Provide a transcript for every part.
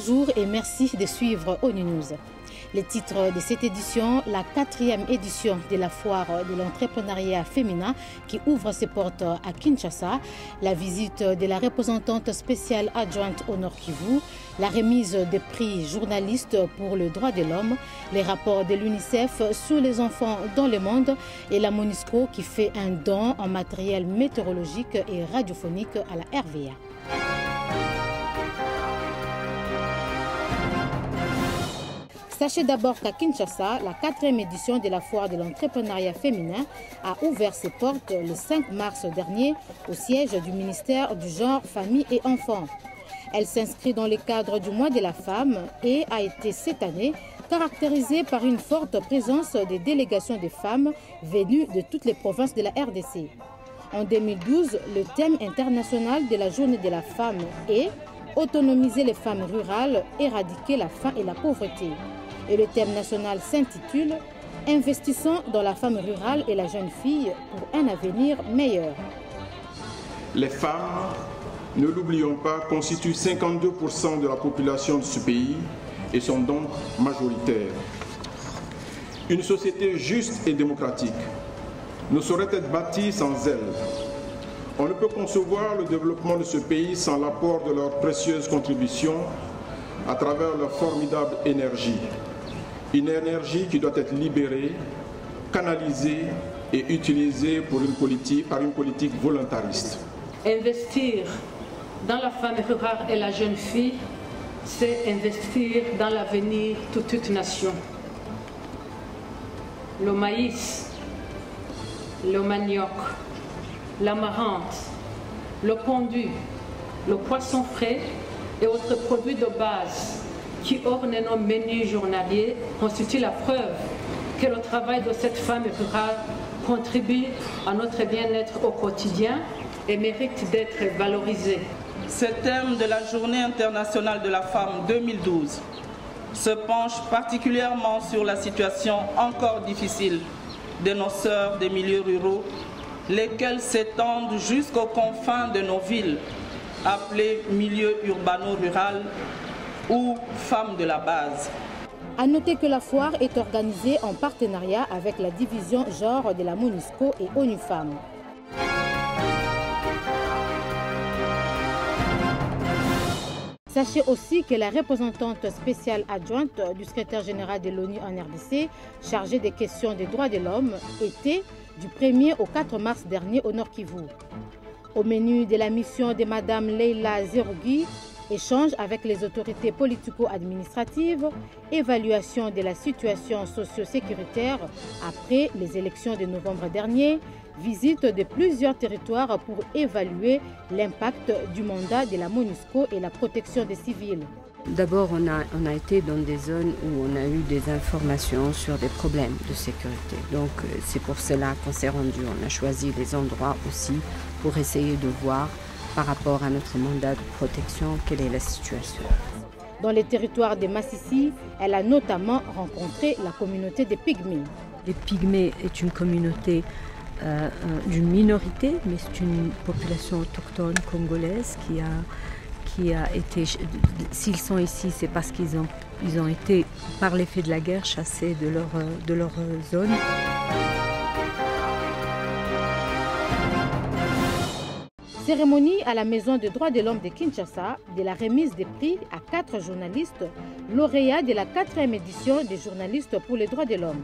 Bonjour et merci de suivre ONU News. Les titres de cette édition, la 4e édition de la foire de l'entrepreneuriat féminin qui ouvre ses portes à Kinshasa, la visite de la représentante spéciale adjointe au Nord Kivu, la remise des prix journalistes pour le droit de l'homme, les rapports de l'UNICEF sur les enfants dans le monde et la MONUSCO qui fait un don en matériel météorologique et radiophonique à la RVA. Sachez d'abord qu'à Kinshasa, la 4e édition de la foire de l'entrepreneuriat féminin a ouvert ses portes le 5 mars dernier au siège du ministère du Genre, Famille et Enfants. Elle s'inscrit dans le cadre du mois de la femme et a été cette année caractérisée par une forte présence des délégations de femmes venues de toutes les provinces de la RDC. En 2012, le thème international de la journée de la femme est « Autonomiser les femmes rurales, éradiquer la faim et la pauvreté ». Et le thème national s'intitule « Investissons dans la femme rurale et la jeune fille pour un avenir meilleur ». Les femmes, ne l'oublions pas, constituent 52% de la population de ce pays et sont donc majoritaires. Une société juste et démocratique ne saurait être bâtie sans elles. On ne peut concevoir le développement de ce pays sans l'apport de leurs précieuses contributions à travers leur formidable énergie. Une énergie qui doit être libérée, canalisée et utilisée par une politique volontariste. Investir dans la femme rurale et la jeune fille, c'est investir dans l'avenir de toute nation. Le maïs, le manioc, l'amarante, le pondu, le poisson frais et autres produits de base qui ornent nos menus journaliers constituent la preuve que le travail de cette femme rurale contribue à notre bien-être au quotidien et mérite d'être valorisé. Ce thème de la Journée internationale de la femme 2012 se penche particulièrement sur la situation encore difficile de nos sœurs des milieux ruraux, lesquelles s'étendent jusqu'aux confins de nos villes, appelées milieux urbano-rural ou femmes de la base. A noter que la foire est organisée en partenariat avec la division genre de la MONUSCO et ONU Femmes. Sachez aussi que la représentante spéciale adjointe du secrétaire général de l'ONU en RDC, chargée des questions des droits de l'homme, était du 1er au 4 mars dernier au Nord Kivu. Au menu de la mission de Mme Leila Zerougui, échange avec les autorités politico-administratives, évaluation de la situation socio-sécuritaire après les élections de novembre dernier, visite de plusieurs territoires pour évaluer l'impact du mandat de la MONUSCO et la protection des civils. D'abord, on a été dans des zones où on a eu des informations sur des problèmes de sécurité. Donc, c'est pour cela qu'on s'est rendu. On a choisi les endroits aussi pour essayer de voir par rapport à notre mandat de protection, quelle est la situation. Dans les territoires de Massissi, elle a notamment rencontré la communauté des Pygmées. Les Pygmées est une communauté d'une minorité, mais c'est une population autochtone congolaise qui a été, s'ils sont ici, c'est parce qu'ils ont été, par l'effet de la guerre, chassés de leur zone. Cérémonie à la Maison des droits de l'homme de Kinshasa de la remise des prix à 4 journalistes lauréats de la 4e édition des journalistes pour les droits de l'homme.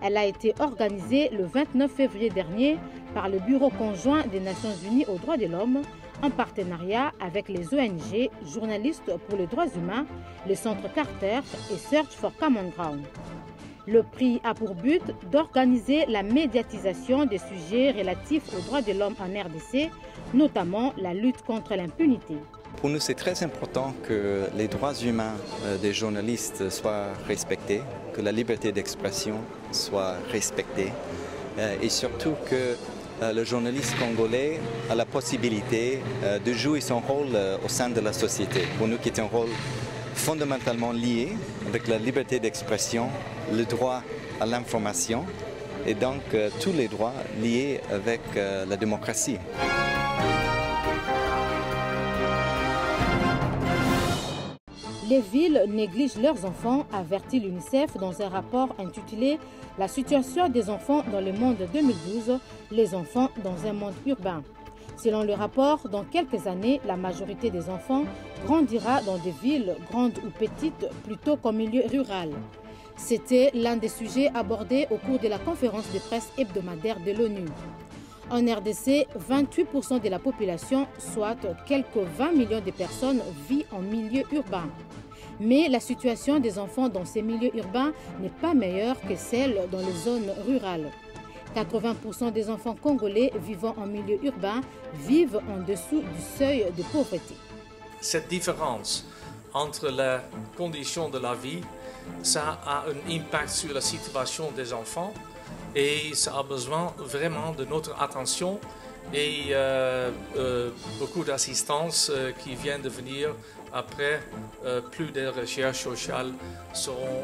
Elle a été organisée le 29 février dernier par le Bureau conjoint des Nations Unies aux droits de l'homme en partenariat avec les ONG Journalistes pour les droits humains, le Centre Carter et Search for Common Ground. Le prix a pour but d'organiser la médiatisation des sujets relatifs aux droits de l'homme en RDC, notamment la lutte contre l'impunité. Pour nous, c'est très important que les droits humains des journalistes soient respectés, que la liberté d'expression soit respectée et surtout que le journaliste congolais a la possibilité de jouer son rôle au sein de la société. Pour nous, qui est un rôle fondamentalement lié avec la liberté d'expression, le droit à l'information et donc tous les droits liés avec la démocratie. Les villes négligent leurs enfants, avertit l'UNICEF dans un rapport intitulé « La situation des enfants dans le monde 2012, les enfants dans un monde urbain ». Selon le rapport, dans quelques années, la majorité des enfants grandira dans des villes grandes ou petites plutôt qu'en milieu rural. C'était l'un des sujets abordés au cours de la conférence de presse hebdomadaire de l'ONU. En RDC, 28% de la population, soit quelques 20 millions de personnes, vit en milieu urbain. Mais la situation des enfants dans ces milieux urbains n'est pas meilleure que celle dans les zones rurales. 80% des enfants congolais vivant en milieu urbain vivent en dessous du seuil de pauvreté. Cette différence entre les conditions de la vie, ça a un impact sur la situation des enfants et ça a besoin vraiment de notre attention et beaucoup d'assistance qui vient de venir après. Plus de recherches sociales seront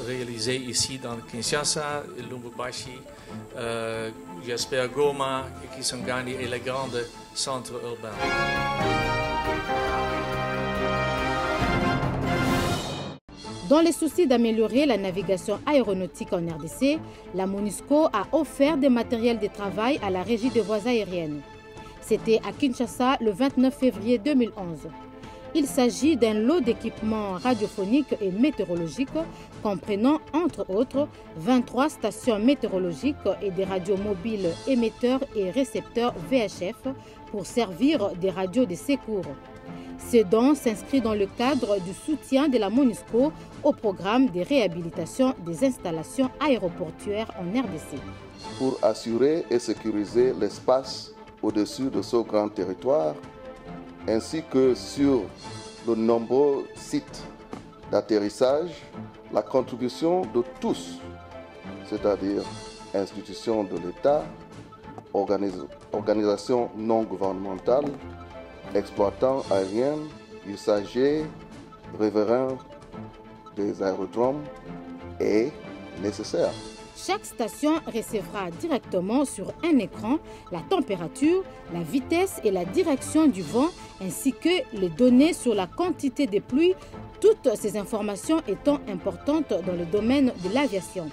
réalisées ici dans Kinshasa, Lubumbashi, j'espère Goma, Kisangani et les grands centres urbains. Dans le souci d'améliorer la navigation aéronautique en RDC, la MONUSCO a offert des matériels de travail à la Régie des voies aériennes. C'était à Kinshasa le 29 février 2011. Il s'agit d'un lot d'équipements radiophoniques et météorologiques comprenant entre autres 23 stations météorologiques et des radios mobiles émetteurs et récepteurs VHF pour servir des radios de secours. Ce don s'inscrit dans le cadre du soutien de la MONUSCO au programme de réhabilitation des installations aéroportuaires en RDC. Pour assurer et sécuriser l'espace au-dessus de ce grand territoire, ainsi que sur de nombreux sites d'atterrissage, la contribution de tous, c'est-à-dire institutions de l'État, organisations non gouvernementales, exploitants aériens, usagers, riverains des aérodromes, est nécessaire. Chaque station recevra directement sur un écran la température, la vitesse et la direction du vent, ainsi que les données sur la quantité de pluie, toutes ces informations étant importantes dans le domaine de l'aviation.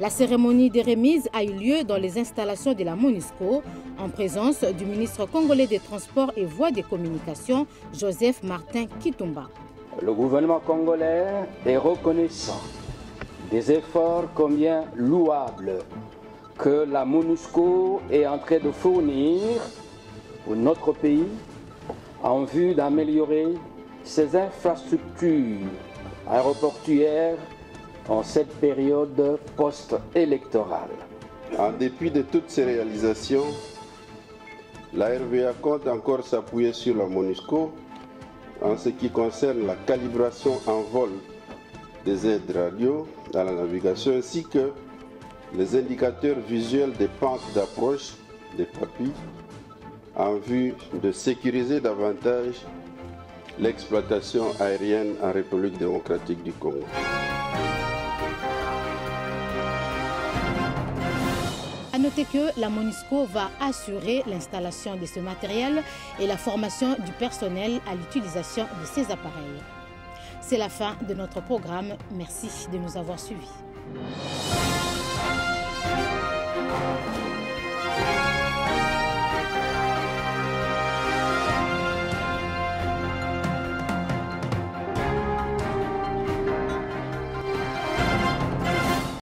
La cérémonie de remise a eu lieu dans les installations de la MONUSCO, en présence du ministre congolais des Transports et Voies de Communication, Joseph Martin Kitumba. Le gouvernement congolais est reconnaissant des efforts combien louables que la MONUSCO est en train de fournir pour notre pays en vue d'améliorer ses infrastructures aéroportuaires en cette période post-électorale. En dépit de toutes ces réalisations, la RVA compte encore s'appuyer sur la MONUSCO en ce qui concerne la calibration en vol des aides radio dans la navigation ainsi que les indicateurs visuels des pentes d'approche des papilles en vue de sécuriser davantage l'exploitation aérienne en République démocratique du Congo. À noter que la MONUSCO va assurer l'installation de ce matériel et la formation du personnel à l'utilisation de ces appareils. C'est la fin de notre programme. Merci de nous avoir suivis.